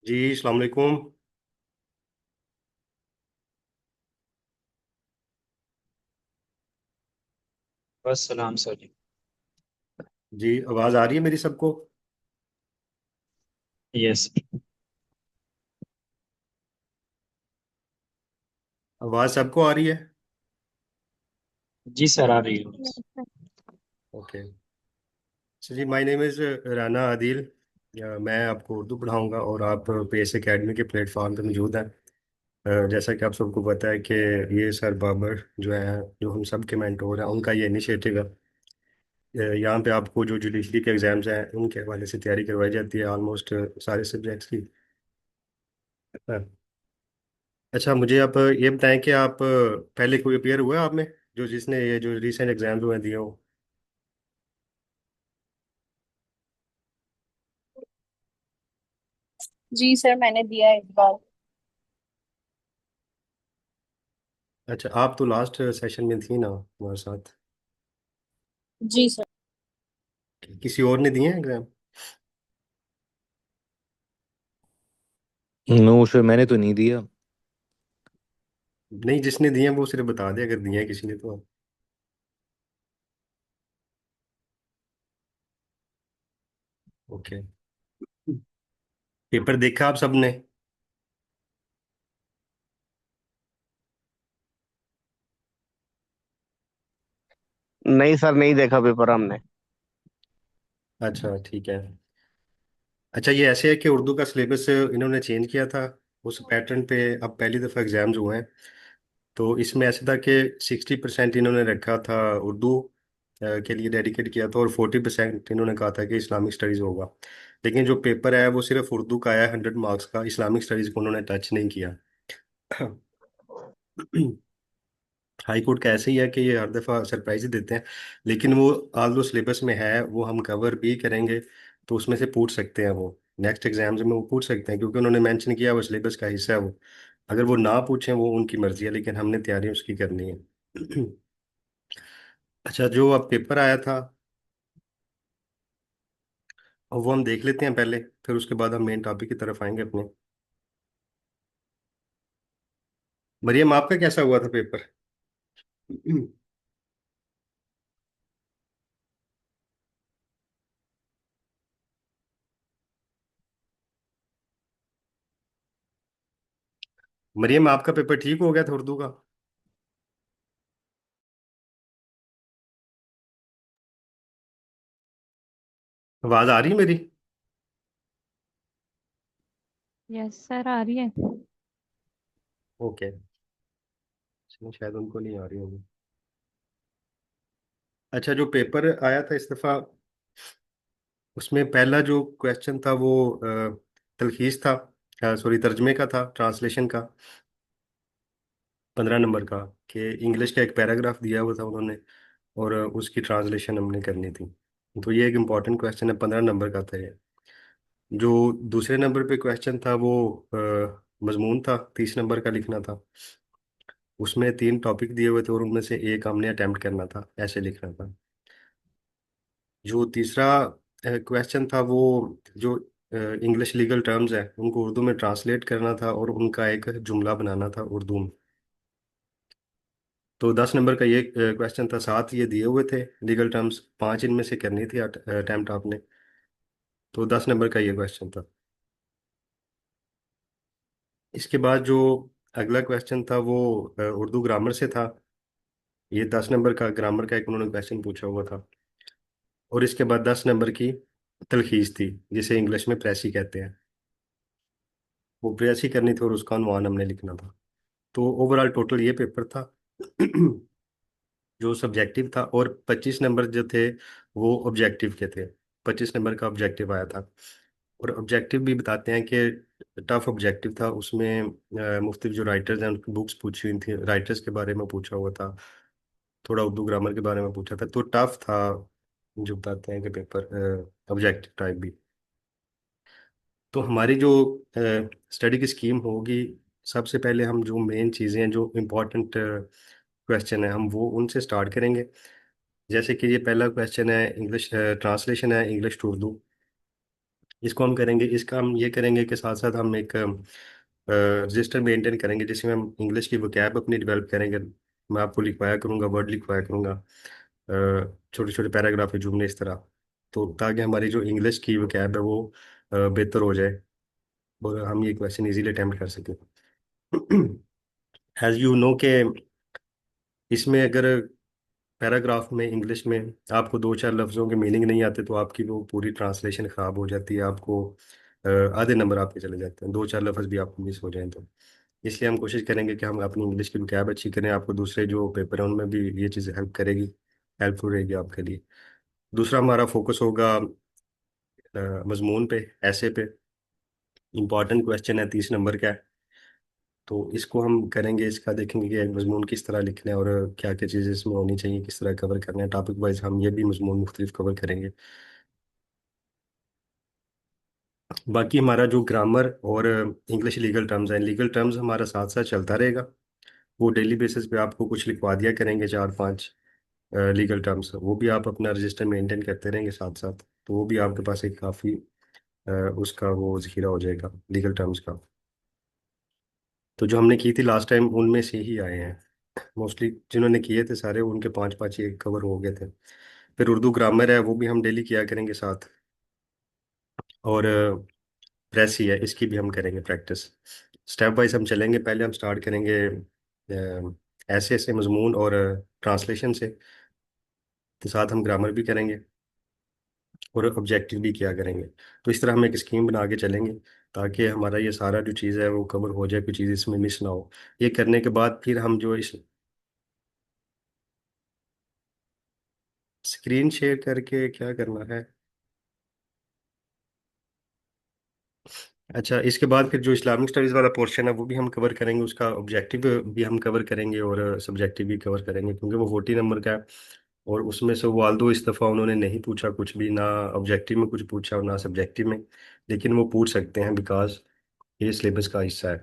जी अस्सलाम वालेकुम। बस सलाम सर जी। जी आवाज़ आ रही है मेरी सबको? यस। आवाज़ सबको आ रही है? जी सर, आ रही है। Okay. Sir ji, my name is Rana Adil. मैं आपको उर्दू पढ़ाऊंगा और आप पेस एकेडमी के प्लेटफॉर्म पे मौजूद हैं। जैसा कि आप सबको पता है कि ये सर बाबर जो है, जो हम सब के मेंटोर हैं, उनका ये इनिशिएटिव है। यहाँ पे आपको जो जुडिशरी के एग्ज़ाम्स हैं उनके हवाले से तैयारी करवाई जाती है, ऑलमोस्ट सारे सब्जेक्ट्स की। अच्छा, मुझे आप ये बताएं कि आप पहले कोई अपियर हुआ है आप में, जो जिसने ये जो रिसेंट एग्जाम्स हुए हैं दिए हो? जी सर, मैंने दिया है इस बार। अच्छा, आप तो लास्ट सेशन में थी ना हमारे साथ। जी सर। किसी और ने दिए हैं एग्जाम? नो सर, मैंने तो नहीं दिया। नहीं, जिसने दिए हैं वो सिर्फ बता दे अगर दिए हैं किसी ने तो। ओके। पेपर देखा आप सबने? नहीं सर, नहीं देखा पेपर हमने। अच्छा ठीक है। अच्छा, ये ऐसे है कि उर्दू का सिलेबस इन्होंने चेंज किया था। उस पैटर्न पे अब पहली दफ़ा एग्जाम्स हुए हैं। तो इसमें ऐसा था कि 60% इन्होंने रखा था उर्दू के लिए डेडिकेट किया था, और 40% इन्होंने कहा था कि इस्लामिक स्टडीज़ होगा। लेकिन जो पेपर है वो सिर्फ उर्दू का आया 100 मार्क्स का, इस्लामिक स्टडीज़ को उन्होंने टच नहीं किया। हाई कोर्ट का ऐसे ही है कि ये हर दफ़ा सरप्राइज ही देते हैं। लेकिन वो आल दो सिलेबस में है, वो हम कवर भी करेंगे। तो उसमें से पूछ सकते हैं वो, नेक्स्ट एग्जाम्स में वो पूछ सकते हैं, क्योंकि उन्होंने मेंशन किया वो सिलेबस का हिस्सा है वो। अगर वो ना पूछें वो उनकी मर्जी है, लेकिन हमने तैयारी उसकी करनी है। अच्छा, जो अब पेपर आया था वो हम देख लेते हैं पहले, फिर उसके बाद हम मेन टॉपिक की तरफ आएंगे अपने। मरियम, आपका कैसा हुआ था पेपर? मरियम, आपका पेपर ठीक हो गया था उर्दू का? आवाज आ रही है मेरी? यस सर, आ रही है। ओके। शायद उनको नहीं आ रही होगी। अच्छा, जो पेपर आया था इस दफा, उसमें पहला जो क्वेश्चन था वो तलखीस था, सॉरी तर्जमे का था, ट्रांसलेशन का, 15 नंबर का। कि इंग्लिश का एक पैराग्राफ दिया हुआ था उन्होंने, और उसकी ट्रांसलेशन हमने करनी थी। तो ये एक इम्पॉर्टेंट क्वेश्चन है, 15 नंबर का था ये। जो दूसरे नंबर पे क्वेश्चन था वो मजमून था, 30 नंबर का लिखना था। उसमें 3 टॉपिक दिए हुए थे और उनमें से एक हमने अटेम्प्ट करना था, ऐसे लिखना था। जो तीसरा क्वेश्चन था वो, जो इंग्लिश लीगल टर्म्स है उनको उर्दू में ट्रांसलेट करना था और उनका एक जुमला बनाना था उर्दू में। तो 10 नंबर का ये क्वेश्चन था, 7 ये दिए हुए थे लीगल टर्म्स, 5 इनमें से करनी थी अटेम्प्ट आपने। तो 10 नंबर का ये क्वेश्चन था। इसके बाद जो अगला क्वेश्चन था वो उर्दू ग्रामर से था। ये 10 नंबर का ग्रामर का एक उन्होंने क्वेश्चन पूछा हुआ था। और इसके बाद 10 नंबर की तलखीस थी, जिसे इंग्लिश में प्रेसी कहते हैं। वो प्रेसी करनी थी और उसका अनुमान हमने लिखना था। तो ओवरऑल टोटल ये पेपर था। जो सब्जेक्टिव था, और 25 नंबर जो थे वो ऑब्जेक्टिव के थे। 25 नंबर का ऑब्जेक्टिव आया था। और ऑब्जेक्टिव भी बताते हैं कि टफ ऑब्जेक्टिव था। उसमें मुख्तलिफ जो राइटर्स हैं उनकी बुक्स पूछी हुई थी, राइटर्स के बारे में पूछा हुआ था, थोड़ा उर्दू ग्रामर के बारे में पूछा था, तो टफ था। जो बताते हैं कि पेपर ऑब्जेक्टिव टाइप भी। तो हमारी जो स्टडी की स्कीम होगी, सबसे पहले हम जो मेन चीज़ें हैं, जो इम्पोर्टेंट क्वेश्चन है, हम वो उनसे स्टार्ट करेंगे। जैसे कि ये पहला क्वेश्चन है, इंग्लिश ट्रांसलेशन है इंग्लिश टू उर्दू। इसको हम करेंगे, इसका हम ये करेंगे कि साथ साथ हम एक रजिस्टर मेंटेन करेंगे जिसमें हम इंग्लिश की वोकैब अपनी डेवलप करेंगे। मैं आपको लिखवाया करूँगा, वर्ड लिखवाया करूँगा, छोटे छोटे पैराग्राफ जुमले इस तरह, तो ताकि हमारी जो इंग्लिश की वोकैब है वो बेहतर हो जाए और हम ये क्वेश्चन इजीली अटेम्प्ट कर सकें। एज यू नो के इसमें अगर पैराग्राफ में इंग्लिश में आपको दो चार लफ्ज़ों के मीनिंग नहीं आते तो आपकी वो पूरी ट्रांसलेशन ख़राब हो जाती है, आपको आधे नंबर आपके चले जाते हैं, दो चार लफ्ज़ भी आपको मिस हो जाएं तो। इसलिए हम कोशिश करेंगे कि हम अपनी इंग्लिश की वोकैब अच्छी करें, आपको दूसरे जो पेपर हैं उनमें भी ये चीज़ हेल्प करेगी, हेल्पफुल रहेगी आपके लिए। दूसरा हमारा फोकस होगा मजमून पे, ऐसे पे। इम्पॉर्टेंट क्वेश्चन है, 30 नंबर का है, तो इसको हम करेंगे, इसका देखेंगे कि मजमून किस तरह लिखना है और क्या क्या चीज़ें इसमें होनी चाहिए, किस तरह कवर करना है, टॉपिक वाइज हम ये भी मजमून मुख्तलिफ कवर करेंगे। बाकी हमारा जो ग्रामर और इंग्लिश लीगल टर्म्स हैं, लीगल टर्म्स हमारा साथ साथ चलता रहेगा, वो डेली बेसिस पे आपको कुछ लिखवा दिया करेंगे, चार पांच लीगल टर्म्स, वो भी आप अपना रजिस्टर मेंटेन करते रहेंगे साथ साथ, तो वो भी आपके पास एक काफ़ी उसका वो जखीरा हो जाएगा लीगल टर्म्स का। तो जो हमने की थी लास्ट टाइम उनमें से ही आए हैं मोस्टली, जिन्होंने किए थे सारे उनके पांच पांच ये कवर हो गए थे। फिर उर्दू ग्रामर है वो भी हम डेली किया करेंगे साथ, और प्रेस ही है इसकी भी हम करेंगे प्रैक्टिस। स्टेप वाइज हम चलेंगे, पहले हम स्टार्ट करेंगे ऐसे ऐसे मजमून और ट्रांसलेशन से, तो साथ हम ग्रामर भी करेंगे और ऑब्जेक्टिव भी किया करेंगे। तो इस तरह हम एक स्कीम बना के चलेंगे ताकि हमारा ये सारा जो चीज़ है वो कवर हो जाए, कोई चीज़ इसमें मिस ना हो। ये करने के बाद फिर हम जो इस स्क्रीन शेयर करके क्या करना है, अच्छा इसके बाद फिर जो इस्लामिक स्टडीज़ वाला पोर्शन है वो भी हम कवर करेंगे, उसका ऑब्जेक्टिव भी हम कवर करेंगे और सब्जेक्टिव भी कवर करेंगे, क्योंकि वो 40 नंबर का है। और उसमें से वाल्दो इस दफ़ा उन्होंने नहीं पूछा कुछ भी, ना ऑब्जेक्टिव में कुछ पूछा और ना सब्जेक्टिव में, लेकिन वो पूछ सकते हैं बिकॉज ये सिलेबस का हिस्सा है।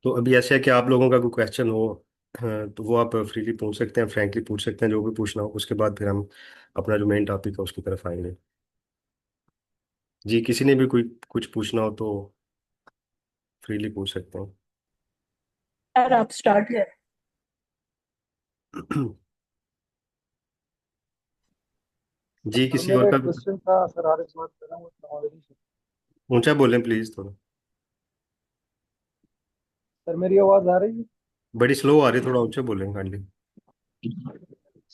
तो अभी ऐसे है कि आप लोगों का कोई क्वेश्चन हो, हाँ, तो वो आप फ्रीली पूछ सकते हैं, फ्रैंकली पूछ सकते हैं, जो भी पूछना हो, उसके बाद फिर हम अपना जो मेन टॉपिक है उसकी तरफ आएंगे। जी किसी ने भी कोई कुछ पूछना हो तो फ्रीली पूछ सकते सर आप स्टार्ट करें। हैं। जी सर किसी और मेरा का एक क्वेश्चन था सर, आरिफ बात कर रहा हूँ, अस्सलाम वालेकुम सर। ऊंचा बोलें प्लीज थोड़ा, सर मेरी आवाज़ आ रही है? बड़ी स्लो आ रही है, थोड़ा ऊंचा बोलें काइंडली।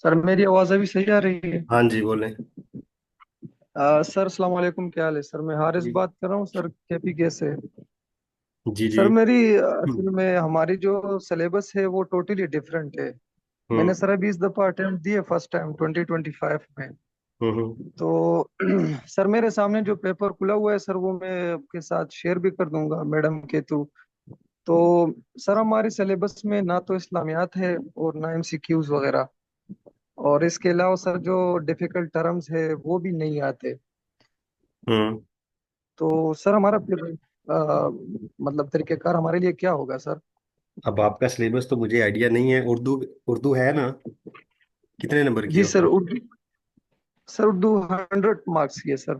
सर मेरी आवाज़ अभी सही आ रही है? हाँ जी बोलें। सर अस्सलाम वालेकुम, क्या हाल है सर? मैं हारिस जी बात कर रहा हूँ सर, केपीके से। जी जी। सर मेरी हम्म असल में हमारी जो सिलेबस है वो टोटली डिफरेंट है। मैंने सर अभी इस दफ़ा अटेम्प्ट दिए फर्स्ट टाइम 2025 में। हम्म। तो सर मेरे सामने जो पेपर खुला हुआ है सर, वो मैं आपके साथ शेयर भी कर दूंगा मैडम के थ्रू। तो सर हमारे सिलेबस में ना तो इस्लामियात है और ना एमसीक्यूज वगैरह, और इसके अलावा सर जो डिफिकल्ट टर्म्स है वो भी नहीं आते। हम्म। तो सर हमारा फिर मतलब तरीकेकार हमारे लिए क्या होगा सर? अब आपका सिलेबस तो मुझे आइडिया नहीं है, उर्दू उर्दू है ना, कितने नंबर की है जी sir, Urdu? Urdu. Sir Urdu 100 marks की है सर।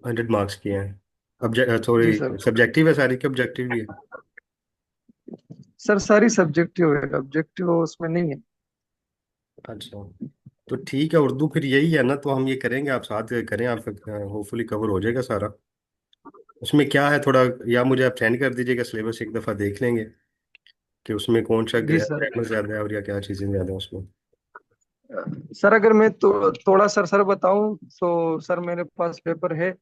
100 मार्क्स की है। जी सॉरी, सर। सब्जेक्टिव है सारी की ऑब्जेक्टिव भी है? सर सारी सब्जेक्टिव है, ऑब्जेक्टिव उसमें नहीं है। अच्छा, तो ठीक है, उर्दू फिर यही है ना, तो हम ये करेंगे, आप साथ करें, आप होपफुली कवर हो जाएगा सारा। उसमें क्या है थोड़ा, या मुझे आप सेंड कर दीजिएगा सिलेबस, एक दफ़ा देख लेंगे कि उसमें कौन सा जी सर। ग्रामर ज़्यादा है और या क्या चीज़ें ज़्यादा है उसमें। सर अगर मैं तो थोड़ा सर बताऊं तो सर मेरे पास पेपर है।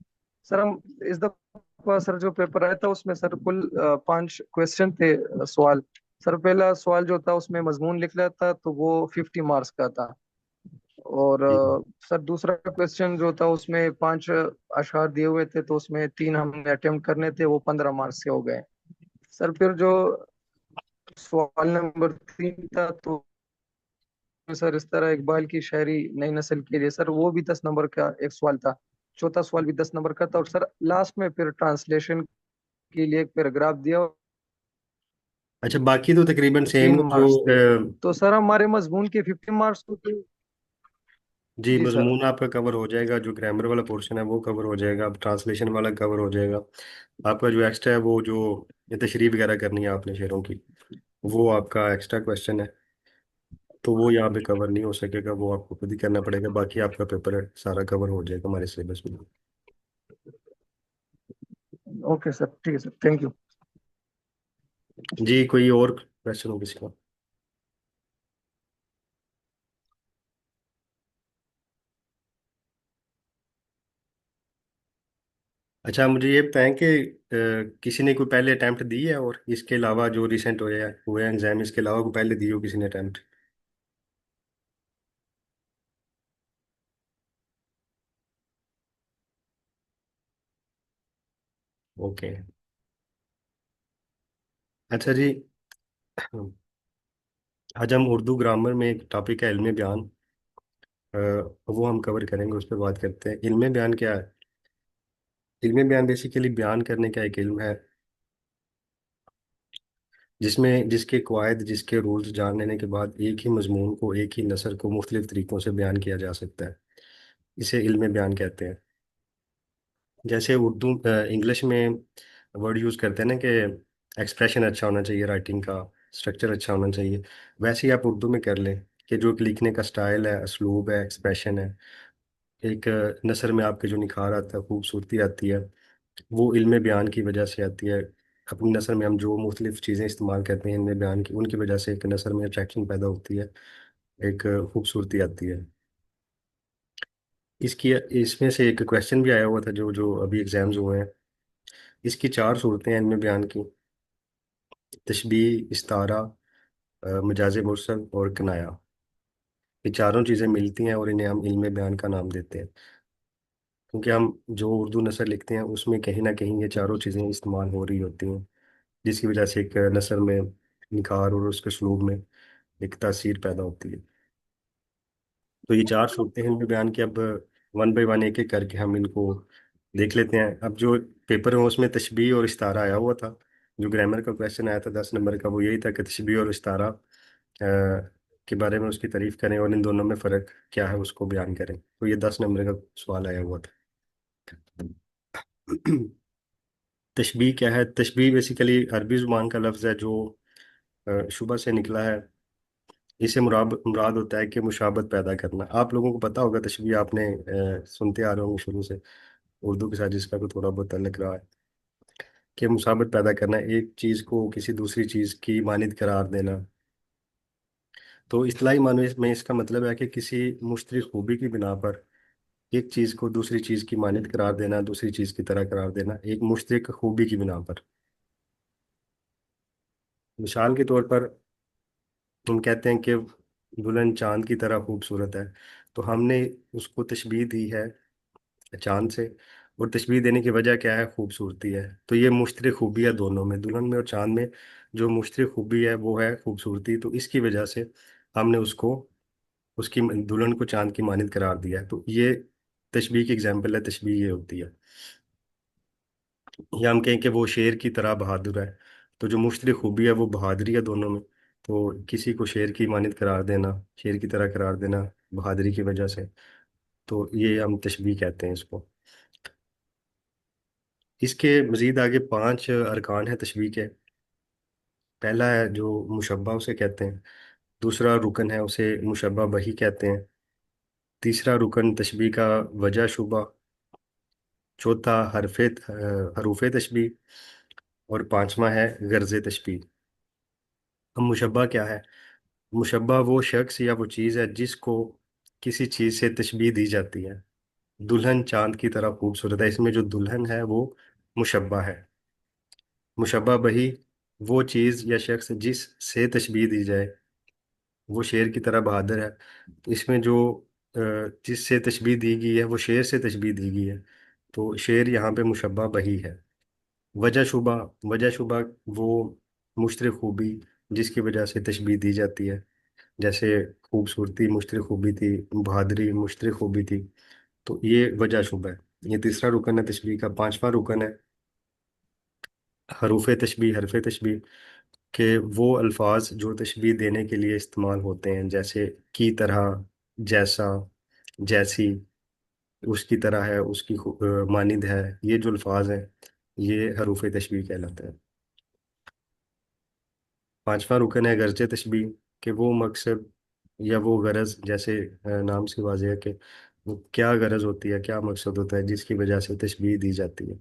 सर हम इस दफा सर जो पेपर आया था उसमें सर कुल 5 क्वेश्चन थे, सवाल। सर पहला सवाल जो था उसमें मजमून लिख रहा था, तो वो 50 मार्क्स का था। और सर दूसरा क्वेश्चन जो था उसमें 5 अशआर दिए हुए थे, तो उसमें 3 हमने अटेम्प्ट करने थे, वो 15 मार्क्स के हो गए। सर फिर जो सवाल नंबर 3 था, तो सर इस तरह इकबाल की शायरी नई नस्ल के लिए, सर वो भी 10 नंबर का एक सवाल था। चौथा सवाल भी 10 नंबर का था, और सर लास्ट में फिर ट्रांसलेशन के लिए एक पैराग्राफ दिया और अच्छा, बाकी तो तकरीबन सेम तीन जो मार्क्स थे। तो सर हमारे मजमून के 50 मार्क्स तो थे। जी, जी सर। मजमून आपका कवर हो जाएगा, जो ग्रामर वाला पोर्शन है वो कवर हो जाएगा, अब ट्रांसलेशन वाला कवर हो जाएगा। आपका जो एक्स्ट्रा है वो जो ये तशरीह वगैरह करनी है आपने शेरों की, वो आपका एक्स्ट्रा क्वेश्चन है, तो वो यहाँ पे कवर नहीं हो सकेगा, वो आपको खुद ही करना पड़ेगा। बाकी आपका पेपर है सारा कवर हो जाएगा हमारे सिलेबस में। ओके सर, ठीक है सर, थैंक यू। जी, कोई और क्वेश्चन हो किसी का? अच्छा, मुझे ये बताएं कि किसी ने कोई पहले अटैम्प्ट दी है, और इसके अलावा जो रिसेंट हुए एग्जाम, इसके अलावा कोई पहले दी हो किसी ने अटैम्प्ट? ओके। अच्छा जी, आज हम उर्दू ग्रामर में एक टॉपिक है इल्म बयान, अ, वो हम कवर करेंगे, उस पर बात करते हैं। इल्म बयान क्या है? इल्म बयान बेसिकली बयान करने का एक इल्म है, जिसमें जिसके कवायद, जिसके रूल्स जान लेने के बाद एक ही मजमून को, एक ही नसर को मुख्तलिफ तरीकों से बयान किया जा सकता है। इसे इल्म बयान कहते हैं। जैसे उर्दू इंग्लिश में वर्ड यूज़ करते हैं ना कि एक्सप्रेशन अच्छा होना चाहिए, राइटिंग का स्ट्रक्चर अच्छा होना चाहिए, वैसे ही आप उर्दू में कर लें कि जो लिखने का स्टाइल है, असलूब है, एक्सप्रेशन है, एक नसर में आपके जो निखार आता है, खूबसूरती आती है, वो इल्म बयान की वजह से आती है। अपनी नसर में हम जो मुख्तलिफ चीज़ें इस्तेमाल करते हैं इल्म बयान की, उनकी वजह से एक नसर में अट्रैक्शन पैदा होती है, एक खूबसूरती आती है। इसकी इसमें से एक क्वेश्चन भी आया हुआ था जो जो अभी एग्जाम्स हुए हैं। इसकी चार सूरतें हैं इल्म बयान की: तशबीह, इस्तारा, मजाज मुरसल और कनाया। ये चारों चीज़ें मिलती हैं और इन्हें हम इल्म बयान का नाम देते हैं, क्योंकि हम जो उर्दू नसर लिखते हैं उसमें कहीं ना कहीं ये चारों चीज़ें इस्तेमाल हो रही होती हैं, जिसकी वजह से एक नसर में निखार और उसके सलूक में एक तासीर पैदा होती है। तो ये चार सूरतें हैं इल्म बयान की। अब वन बाई वन एक एक करके हम इनको देख लेते हैं। अब जो पेपर में उसमें तशबीह और इस्तारा आया हुआ था, जो ग्रामर का क्वेश्चन आया था 10 नंबर का, वो यही था कि तशबीह और इस्तारा के बारे में उसकी तारीफ करें और इन दोनों में फ़र्क क्या है उसको बयान करें। तो ये 10 नंबर का सवाल आया हुआ था। तशबीह क्या है? तशबीह बेसिकली अरबी ज़ुबान का लफ्ज़ है जो शुबह से निकला है। इसे मुराद मुराद होता है कि मुशाबत पैदा करना। आप लोगों को पता होगा तशबीह, आपने सुनते आ रहे होंगे शुरू से, उर्दू के साथ जिसका को थोड़ा बहुत तल्लुक रहा है, कि मुसाबत पैदा करना, एक चीज़ को किसी दूसरी चीज़ की मानिद करार देना। तो इस्तिलाही मानों में इसका मतलब है कि किसी मुश्तरक खूबी की बिना पर एक चीज़ को दूसरी चीज़ की मानिद करार देना, दूसरी चीज़ की तरह करार देना, एक मुश्तरक खूबी की बिना पर। मिसाल के तौर पर हम कहते हैं कि दुल्हन चांद की तरह खूबसूरत है, तो हमने उसको तशबीह दी है चांद से, और तशबीह देने की वजह क्या है? खूबसूरती है। तो ये मुश्तरक खूबी है दोनों में, दुल्हन में और चांद में। जो मुश्तरक खूबी है वो है खूबसूरती, तो इसकी वजह से हमने उसको, उसकी दुल्हन को चांद की मानिद करार दिया है। तो ये तशबीह की एग्जाम्पल है, तशबीह ये होती है। या हम कहें कि वो शेर की तरह बहादुर है, तो जो मुश्तरक खूबी है वो बहादुरी है दोनों में। तो किसी को शेर की मानिद करार देना, शेर की तरह करार देना बहादुरी की वजह से, तो ये हम तशबीह कहते हैं इसको। इसके मजीद आगे 5 अरकान हैं तशबीह के। पहला है जो मुशब्बा, उसे कहते हैं। दूसरा रुकन है, उसे मुशब्बा बही कहते हैं। तीसरा रुकन तशबीह का वजह शुबा। चौथा हरूफ तशबीह। और पांचवा है गर्ज तशबीह। अब मुशब्बा क्या है? मुशब्बा वो शख्स या वो चीज़ है जिसको किसी चीज़ से तशबीह दी जाती है। दुल्हन चांद की तरह खूबसूरत है, इसमें जो दुल्हन है वो मुशब्बा है। मुशब्बा बही वो चीज़ या शख्स जिस से तशबीह दी जाए, वो शेर की तरह बहादुर है। तो इसमें जो जिससे तशबीह दी गई है वो शेर से तशबीह दी गई है, तो शेर यहाँ पे मुशब्बा बही है। वजह शुबा, वजह शुबा वो मुश्तरक खूबी जिसकी वजह से तशबीह दी जाती है। जैसे खूबसूरती मुश्तरक खूबी थी, बहादुरी मुश्तरक खूबी थी, तो ये वजह शुबा है। ये तीसरा रुकन है तशबीह का। पांचवा रुकन है हरूफ तशबीह, हरफ तशबीह, के वो अल्फाज जो तशबीह देने के लिए इस्तेमाल होते हैं, जैसे की तरह, जैसा, जैसी, उसकी तरह है, उसकी मानिंद है, ये जो अल्फाज हैं ये हरूफ तशबीह कहलाते हैं। पांचवा रुकन है गर्ज तशबीह, कि वो मकसद या वो गरज, जैसे नाम से वाज़ेह है कि वो क्या गरज होती है, क्या मकसद होता है जिसकी वजह से तशबीह दी जाती है।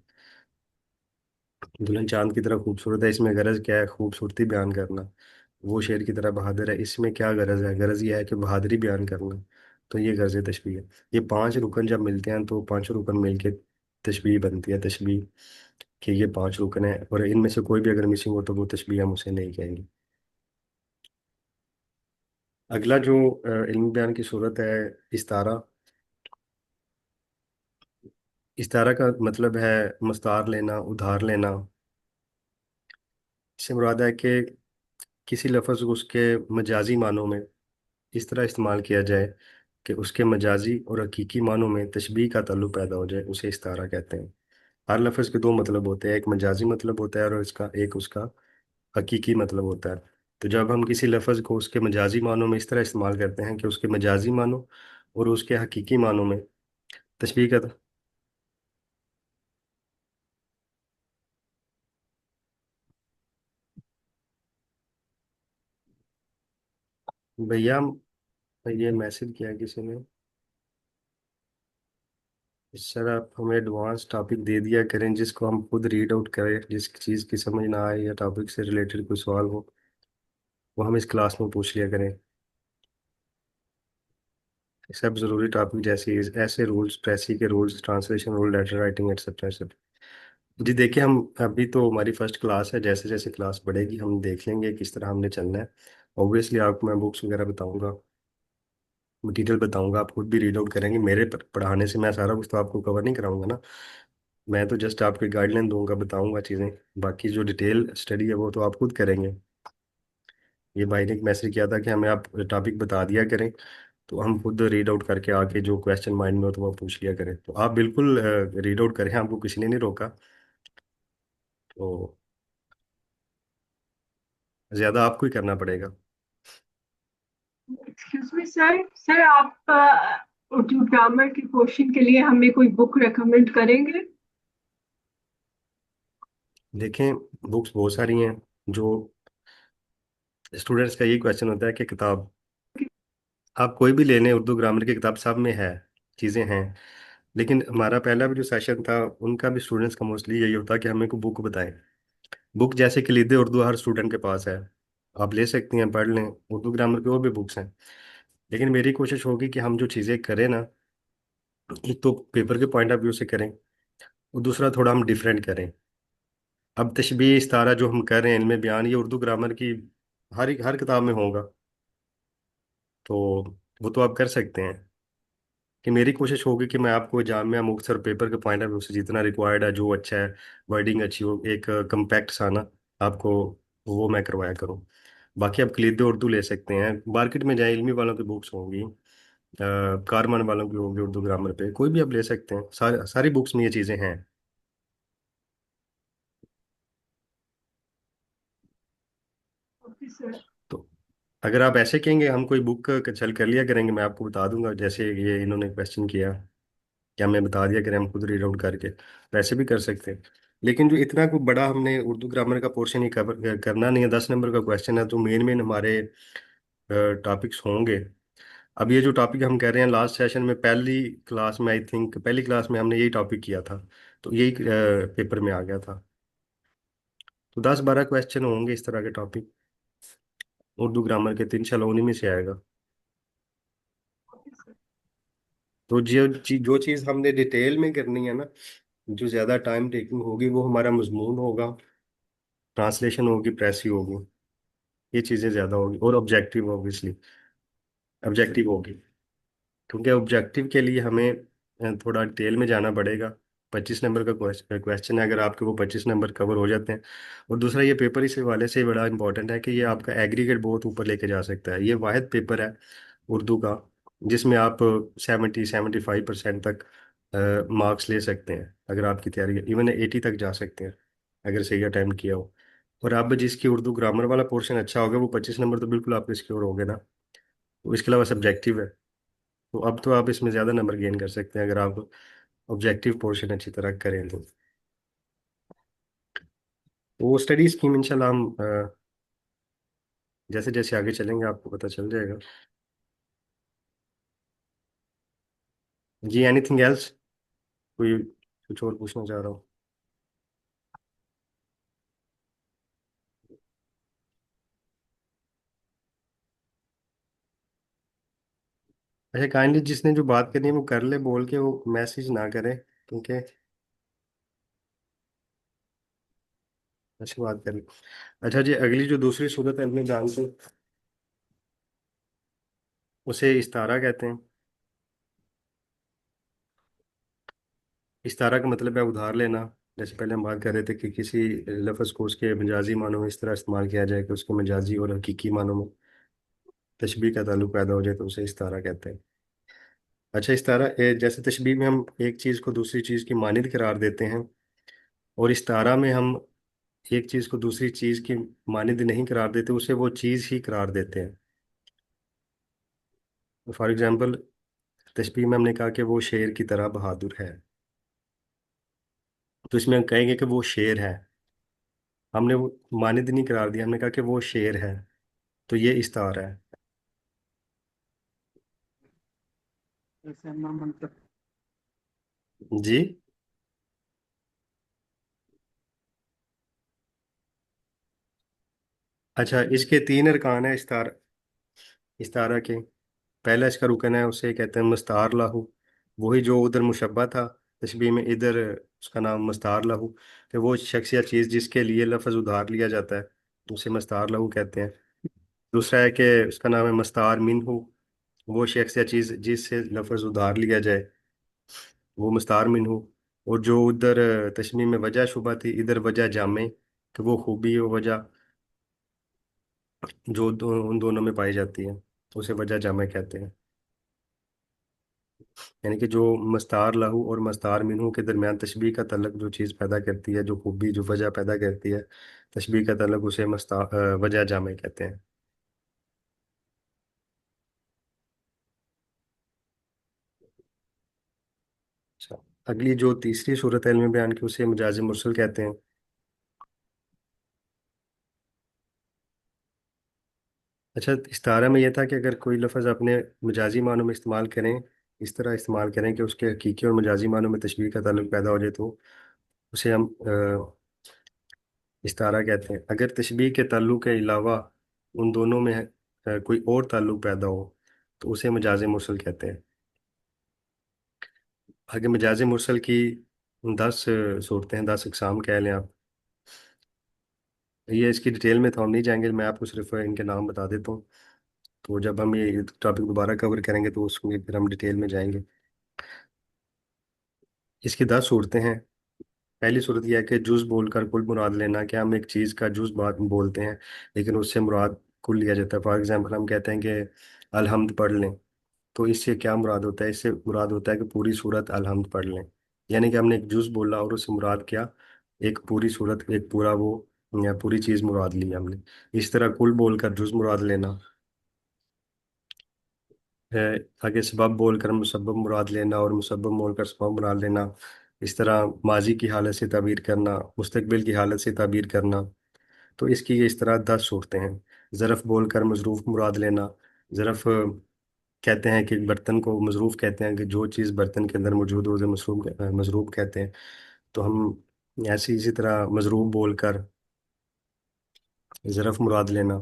दुल्हन चांद की तरह खूबसूरत है, इसमें गरज क्या है? खूबसूरती बयान करना। वो शेर की तरह बहादुर है, इसमें क्या गरज है? गरज ये है कि बहादुरी बयान करना। तो ये गर्ज तशबीह है। ये पांच रुकन जब मिलते हैं तो पांचों रुकन मिलके तशबीह बनती है। तशबीह कि ये पांच रुकन है और इनमें से कोई भी अगर मिसिंग हो तो वो तशबीह हम उसे नहीं कहेंगे। अगला जो इल्म बयान की सूरत है, इस्तारा। इस्तारा का मतलब है मस्तार लेना, उधार लेना। इससे मुराद है कि किसी लफ्ज़ को उसके मजाजी मानों में इस तरह इस्तेमाल किया जाए कि उसके मजाजी और हकीकी मानों में तशबीह का ताल्लुक पैदा हो जाए, उसे इस्तारा कहते हैं। हर लफ्ज़ के दो मतलब होते हैं, एक मजाजी मतलब होता है और इसका एक उसका हकीकी मतलब होता है। तो जब हम किसी लफ्ज़ को उसके मजाजी मानों में इस तरह इस्तेमाल करते हैं कि उसके मजाजी मानों और उसके हकीकी मानों में तशबीह का, भैया ये मैसेज किया है किसी ने, सर आप हमें एडवांस टॉपिक दे दिया करें जिसको हम खुद रीड आउट करें, जिस चीज़ की समझ ना आए या टॉपिक से रिलेटेड कोई सवाल हो वो हम इस क्लास में पूछ लिया करें। सब जरूरी टॉपिक जैसे ऐसे रूल्स, ट्रेसी के rules, translation rule, letter writing, etcetera etcetera. जी देखिए, हम अभी तो हमारी फर्स्ट क्लास है, जैसे जैसे क्लास बढ़ेगी हम देख लेंगे किस तरह हमने चलना है। ऑब्वियसली आपको मैं बुक्स वगैरह बताऊंगा, मटेरियल बताऊंगा, आप खुद भी रीड आउट करेंगे। मेरे पढ़ाने से मैं सारा कुछ तो आपको कवर नहीं कराऊंगा ना। मैं तो जस्ट आपको गाइडलाइन दूंगा, बताऊंगा चीज़ें। बाकी जो डिटेल स्टडी है वो तो आप खुद करेंगे। ये भाई ने एक मैसेज किया था कि हमें आप टॉपिक बता दिया करें, तो हम खुद रीड आउट करके आके जो क्वेश्चन माइंड में हो तो वो पूछ लिया करें। तो आप बिल्कुल रीड आउट करें, आपको किसी ने नहीं रोका। तो ज़्यादा आपको ही करना पड़ेगा। एक्सक्यूज मी सर, सर आप उर्दू ग्रामर के क्वेश्चन के लिए हमें कोई बुक रेकमेंड करेंगे? देखें, बुक्स बहुत सारी हैं। जो स्टूडेंट्स का यही क्वेश्चन होता है कि किताब आप कोई भी ले लें, उर्दू ग्रामर की किताब सब में है, चीज़ें हैं। लेकिन हमारा पहला भी जो सेशन था उनका भी स्टूडेंट्स का मोस्टली यही होता है कि हमें कोई बुक बताएं। बुक जैसे कि लिदे उर्दू हर स्टूडेंट के पास है, आप ले सकती हैं, पढ़ लें। उर्दू ग्रामर की और भी बुक्स हैं। लेकिन मेरी कोशिश होगी कि हम जो चीज़ें करें ना, एक तो पेपर के पॉइंट ऑफ व्यू से करें और दूसरा थोड़ा हम डिफरेंट करें। अब तशबीह इस्तारा जो हम कर रहे हैं, इनमें बयान, ये उर्दू ग्रामर की हर किताब में होगा। तो वो तो आप कर सकते हैं। कि मेरी कोशिश होगी कि मैं आपको जामिया मुख्तसर पेपर के पॉइंट ऑफ व्यू से जितना रिक्वायर्ड है, जो अच्छा है, वर्डिंग अच्छी हो, एक कम्पैक्ट सा ना आपको, वो मैं करवाया करूँ। बाकी आप कलीद उर्दू ले सकते हैं, मार्केट में जाए, इल्मी वालों की बुक्स होंगी, कारमान वालों की होंगी, उर्दू ग्रामर पे कोई भी आप ले सकते हैं, सारी बुक्स में ये चीज़ें हैं। Okay sir. तो अगर आप ऐसे कहेंगे हम कोई बुक चल कर लिया करेंगे, मैं आपको बता दूंगा, जैसे ये इन्होंने क्वेश्चन किया क्या मैं बता दिया करें हम खुद रीड आउट करके, वैसे भी कर सकते हैं। लेकिन जो इतना कोई बड़ा हमने उर्दू ग्रामर का पोर्शन ही कवर करना नहीं है, 10 नंबर का क्वेश्चन है, तो मेन मेन हमारे टॉपिक्स होंगे। अब ये जो टॉपिक हम कर रहे हैं, लास्ट सेशन में पहली क्लास में, आई थिंक पहली क्लास में हमने यही टॉपिक किया था, तो यही पेपर में आ गया था। तो 10-12 क्वेश्चन होंगे इस तरह के टॉपिक, उर्दू ग्रामर के, 3 उन्हीं में से आएगा। तो जो चीज़ हमने डिटेल में करनी है ना, जो ज़्यादा टाइम टेकिंग होगी, वो हमारा मजमून होगा, ट्रांसलेशन होगी, प्रेसी होगी, ये चीज़ें ज़्यादा होगी, और ऑब्जेक्टिव ऑब्वियसली ऑब्जेक्टिव होगी। क्योंकि ऑब्जेक्टिव के लिए हमें थोड़ा डिटेल में जाना पड़ेगा। 25 नंबर का क्वेश्चन है, अगर आपके वो 25 नंबर कवर हो जाते हैं। और दूसरा, ये पेपर इस हवाले से बड़ा इंपॉर्टेंट है कि ये आपका एग्रीगेट बहुत ऊपर लेके जा सकता है। ये वाहिद पेपर है उर्दू का जिसमें आप 70-75% तक मार्क्स ले सकते हैं, अगर आपकी तैयारी, इवन 80 तक जा सकते हैं अगर सही अटेम्प्ट किया हो। और अब जिसकी उर्दू ग्रामर वाला पोर्शन अच्छा होगा, वो 25 नंबर तो बिल्कुल आपके सिक्योर हो गए ना। तो इसके अलावा सब्जेक्टिव है। तो अब तो आप इसमें ज़्यादा नंबर गेन कर सकते हैं अगर आप ऑब्जेक्टिव पोर्शन अच्छी तरह करें तो। वो स्टडी स्कीम इंशाल्लाह हम जैसे जैसे आगे चलेंगे आपको पता चल जाएगा। जी एनीथिंग एल्स, कोई कुछ और पूछना चाह रहा हूँ? अच्छा काइंडली जिसने जो बात करनी है वो कर ले, बोल के वो मैसेज ना करे, क्योंकि अच्छी बात कर ले। अच्छा जी, अगली जो दूसरी सूरत है में जानते हैं, उसे इस्तारा कहते हैं। इस्तारा का मतलब है उधार लेना। जैसे पहले हम बात कर रहे थे कि किसी लफ्ज़ को उसके मजाजी मानों में इस तरह इस्तेमाल किया जाए कि उसके मजाजी और हकीकी मानों में तशबीह का ताल्लुक पैदा हो जाए, तो उसे इस्तारा कहते हैं। अच्छा इस्तारा जैसे तशबीह में हम एक चीज़ को दूसरी चीज़ की मानिद करार देते हैं, और इस्तारा में हम एक चीज़ को दूसरी चीज़ की मानिद नहीं करार देते, उसे वो चीज़ ही करार देते हैं। फॉर एग्जाम्पल, तशबीह में हमने कहा कि वो शेर की तरह बहादुर है, तो इसमें हम कहेंगे कि वो शेर है। हमने वो मानिद नहीं करार दिया, हमने कहा कि वो शेर है, तो ये इस्तारा है। जैसे हम नाम मंत्र। जी। अच्छा इसके तीन अरकान है इस्तारा। इस्तारा के पहला इसका रुकन है, उसे कहते हैं मस्तार लाहू। वही जो उधर मुशब्बा था तशबीह में, इधर उसका नाम मस्तार लाहू, कि वो शख्स या चीज़ जिसके लिए लफ्ज़ उधार लिया जाता है उसे मस्तार लाहू कहते हैं। दूसरा है कि उसका नाम है मस्तार मिनहू। वो शख्स या चीज़ जिससे लफ्ज़ उधार लिया जाए वो मस्तार मिनहू। और जो उधर तशबीह में वजह शुबा थी, इधर वजह जामे, कि वो खूबी और वजह जो उन दोनों में पाई जाती है उसे वजह जामे कहते हैं। यानी कि जो मस्तार लहू और मस्तार मिनहू के दरमियान तशबीह का तल्लुक जो चीज़ पैदा करती है, जो खूबी जो वजह पैदा करती है तशबीह का तल्लुक, उसे वजह जामे कहते हैं। अच्छा, अगली जो तीसरी सूरत है इल्म बयान की, उसे मजाज मुरसल कहते हैं। अच्छा इस्तारा में यह था कि अगर कोई लफ्ज़ अपने मजाजी मानों में इस्तेमाल करें, इस तरह इस्तेमाल करें कि उसके हकीकी और मजाजी मानों में तशबीह का ताल्लुक पैदा हो जाए, तो उसे हम इस्तारा कहते हैं। अगर तशबीह के ताल्लुक के अलावा उन दोनों में कोई और ताल्लुक पैदा हो तो उसे मजाज मुरसल कहते हैं। आगे मजाज मुरसल की 10 सूरतें हैं, 10 अकसाम कह लें आप। ये इसकी डिटेल में तो हम नहीं जाएंगे, मैं आपको सिर्फ इनके नाम बता देता हूँ। तो जब हम ये टॉपिक दोबारा कवर करेंगे तो उसमें फिर हम डिटेल में जाएंगे। इसकी 10 सूरतें हैं। पहली सूरत यह है कि जुज बोलकर कुल मुराद लेना, कि हम एक चीज़ का जुज बात बोलते हैं लेकिन उससे मुराद कुल लिया जाता है। फॉर एग्जाम्पल हम कहते हैं कि अलहम्द पढ़ लें, तो इससे क्या मुराद होता है? इससे मुराद होता है कि पूरी सूरत अलहम्द पढ़ लें। यानी कि हमने एक जुज बोला और उससे मुराद क्या, एक पूरी सूरत, एक पूरा वो या पूरी चीज़ मुराद ली हमने। इस तरह कुल बोलकर जुज मुराद लेना है। आगे सबब बोलकर मुसब्बब मुराद लेना और मुसब्बब बोलकर सबब मुराद लेना। इस तरह माजी की हालत से ताबीर करना, मुस्तकबिल की हालत से ताबीर करना। तो इसकी ये इस तरह 10 सूरतें हैं। ज़रफ़ बोलकर मज़रूफ़ मुराद लेना। ज़रफ़ कहते हैं कि बर्तन को मज़रूफ़ कहते हैं कि जो चीज़ बर्तन के अंदर मौजूद हो उसे मज़रूफ़ कहते हैं। तो हम ऐसी इसी तरह मज़रूफ़ बोलकर ज़रफ़ मुराद लेना।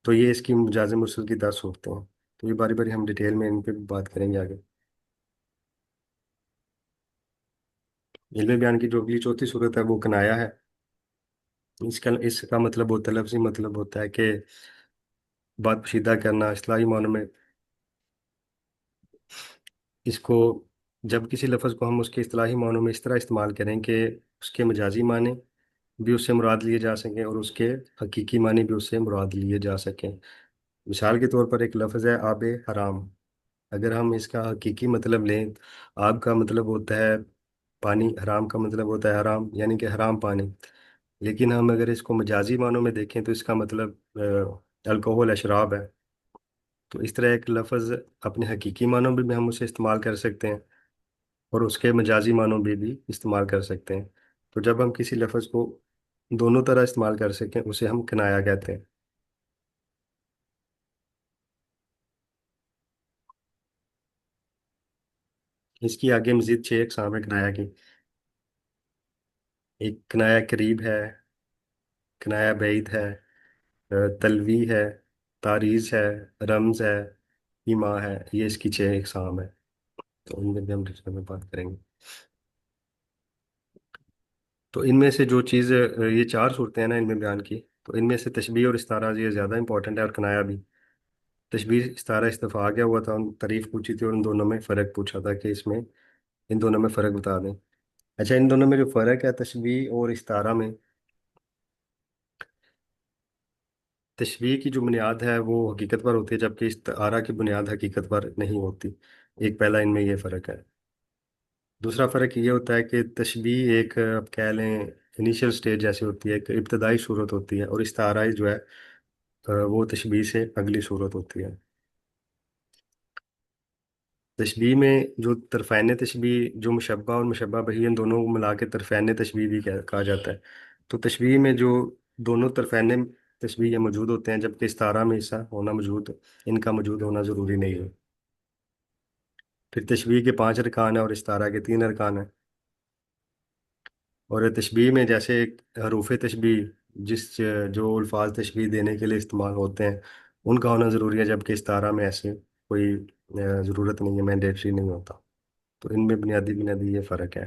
तो ये इसकी मुजाज़ मुरसल की 10 सूरतें हैं। तो ये बारी बारी हम डिटेल में इन पे भी बात करेंगे आगे। इल्म बयान की जो अगली चौथी सूरत है वो कनाया है। इसका मतलब होता है, लफ्ज़ी मतलब होता है कि बात पोशीदा करना। इस्लाही मानों में इसको, जब किसी लफ्ज़ को हम उसके इस्तिलाही मानों में इस तरह इस्तेमाल करें कि उसके मजाजी माने भी उससे मुराद लिए जा सकें और उसके हकीकी माने भी उससे मुराद लिए जा सकें। मिसाल के तौर पर एक लफ्ज़ है आब हराम। अगर हम इसका हकीकी मतलब लें, आब का मतलब होता है पानी, हराम का मतलब होता है हराम यानी कि हराम पानी। लेकिन हम अगर इसको मजाजी मानों में देखें तो इसका मतलब अल्कोहल है, शराब है। तो इस तरह एक लफ्ज़ अपने हकीकी मानों में भी हम उसे इस्तेमाल कर सकते हैं और उसके मजाजी मानों में भी इस्तेमाल कर सकते हैं। तो जब हम किसी लफ्ज़ को दोनों तरह इस्तेमाल कर सकें उसे हम किनाया कहते हैं। इसकी आगे मजीद 6 अक़साम है किनाया की। एक किनाया करीब है, किनाया बैईद है, तलवी है, तारीज़ है, रम्ज़ है, ईमा है। ये इसकी 6 अक़साम है। तो उनमें भी हम डिटेल में बात करेंगे। तो इनमें से जो चीज़ ये 4 सूरतें हैं ना इनमें बयान की, तो इनमें से तशबीह और इस्तारा ये ज़्यादा इंपॉर्टेंट है और कनाया भी। तशबीह इस्तारा इस्तफा गया हुआ था, उन तारीफ पूछी थी और उन दोनों में फ़र्क पूछा था कि इसमें इन दोनों में फ़र्क बता दें। अच्छा, इन दोनों में जो फ़र्क है तशबीह और इस्तारा में, तशबीह की जो बुनियाद है वो हकीकत पर होती है जबकि इस्तारा की बुनियाद हकीकत पर नहीं होती। एक पहला इनमें ये फ़र्क है। दूसरा फ़र्क ये होता है कि तशबीह एक आप कह लें इनिशियल स्टेज जैसी होती है, एक इब्तदाई सूरत होती है, और इस्तारा जो है वो तशबीह से अगली सूरत होती है। तशबीह में जो तरफ़ैन तशबीह, जो मुशब्बा और मुशब्बा बही, इन दोनों को मिला के तरफ़ैन तशबीह भी कहा जाता है। तो तशबीह में जो दोनों तरफ़ैन तशबीह मौजूद होते हैं जबकि इस्तारा में इसका होना मौजूद, इनका मौजूद होना ज़रूरी नहीं है। फिर तशबीह के 5 अरकान है और इस्तारा के 3 अरकान है। और तशबीह में जैसे हरूफ तशबीह जिस जो अल्फाज तशबीह देने के लिए इस्तेमाल होते हैं उनका होना ज़रूरी है जबकि इस्तारा में ऐसे कोई ज़रूरत नहीं है, मैंडेटरी नहीं होता। तो इनमें बुनियादी बुनियादी ये फ़र्क है।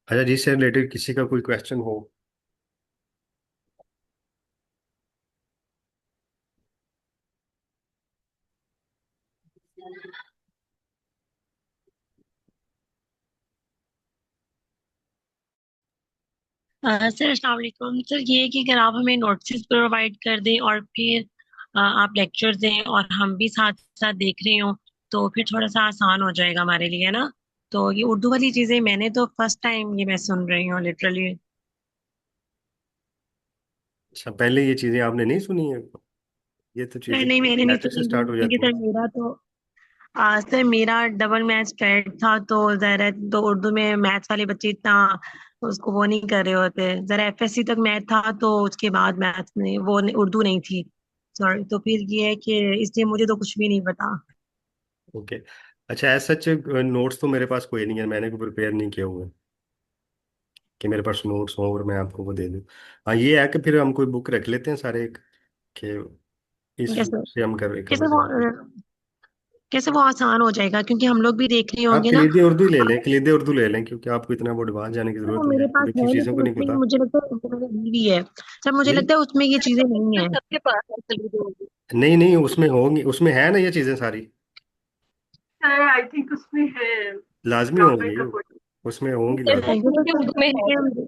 अच्छा, जिससे रिलेटेड किसी का कोई क्वेश्चन हो। सर अस्सलाम वालेकुम। सर ये है कि अगर आप हमें नोट्स प्रोवाइड कर दें और फिर आप लेक्चर दें और हम भी साथ साथ देख रहे हो तो फिर थोड़ा सा आसान हो जाएगा हमारे लिए ना। तो ये उर्दू वाली चीजें मैंने तो फर्स्ट टाइम ये मैं सुन रही हूँ लिटरली। अच्छा, पहले ये चीज़ें आपने नहीं सुनी है? ये तो सर चीज़ें नहीं मैंने नहीं नेट से सुनी स्टार्ट हो क्योंकि जाती सर हैं। मेरा तो सर मेरा डबल मैथ स्टार्ट था तो जरा तो उर्दू में मैथ्स वाले बच्चे इतना उसको वो नहीं कर रहे होते। जरा एफएससी तक मैथ था तो उसके बाद मैथ्स नहीं वो उर्दू नहीं थी। सॉरी, तो फिर ये है कि इसलिए मुझे तो कुछ भी नहीं पता। ओके। अच्छा, ऐसा सच नोट्स तो मेरे पास कोई नहीं है, मैंने कोई प्रिपेयर नहीं किया हुआ है कि मेरे पास नोट्स हो और मैं आपको वो दे दूँ। हाँ, ये है कि फिर हम कोई बुक रख लेते हैं सारे एक, कि इस कैसे से हम कर कैसे कवर वो करेंगे। कैसे वो आसान हो जाएगा क्योंकि हम लोग भी देख रहे आप होंगे ना। कलीदी उर्दू ही ले लें, कलीदी उर्दू ले लें, क्योंकि आपको इतना वो एडवांस जाने की सर वो जरूरत नहीं है, मेरे पास बाकी है चीज़ों को लेकिन नहीं उसमें पता। मुझे लगता है वो मेरे भी है। सर मुझे नहीं लगता है उसमें ये चीजें नहीं है। सबके पास है सलूट। नहीं नहीं, उसमें होंगी, उसमें है ना ये चीज़ें सारी, सर आई थिंक उसमें है लाजमी ग्रामर होंगी, का कोई। उसमें होंगी ये लाजमी। है क्योंकि सबके सर उर्दू में जैसे है।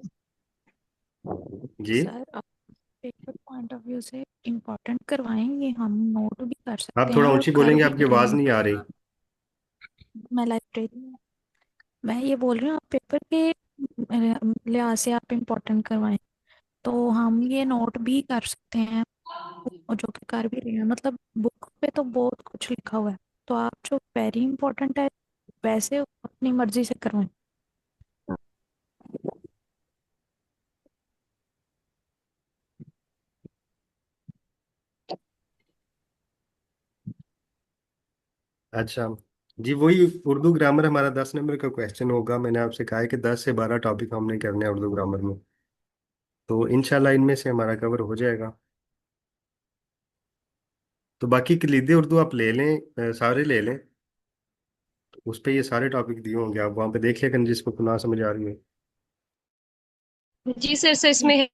कि जी। सर आप पेपर पॉइंट ऑफ व्यू से इम्पोर्टेंट करवाएंगे, हम नोट भी कर आप सकते हैं थोड़ा और ऊंची कर बोलेंगे, भी आपकी रहे आवाज़ हैं। नहीं आ रही। मैं लाइब्रेरी में, मैं ये बोल रही हूँ आप पेपर के लिहाज से आप इम्पोर्टेंट करवाएं तो हम ये नोट भी कर सकते हैं और जो कि कर भी रहे हैं। मतलब बुक पे तो बहुत कुछ लिखा हुआ है, तो आप जो वेरी इंपॉर्टेंट है वैसे अपनी मर्जी से करवाएं। अच्छा जी, वही उर्दू ग्रामर हमारा 10 नंबर का क्वेश्चन होगा। मैंने आपसे कहा है कि 10 से 12 टॉपिक हमने करने हैं उर्दू ग्रामर में, तो इंशाल्लाह इनमें से हमारा कवर हो जाएगा। तो बाकी कलीदी उर्दू आप ले लें, सारे ले लें। तो उस पे ये सारे टॉपिक दिए होंगे, आप वहाँ पे देख लें जिसको ना समझ आ रही है। जी सर, सर इसमें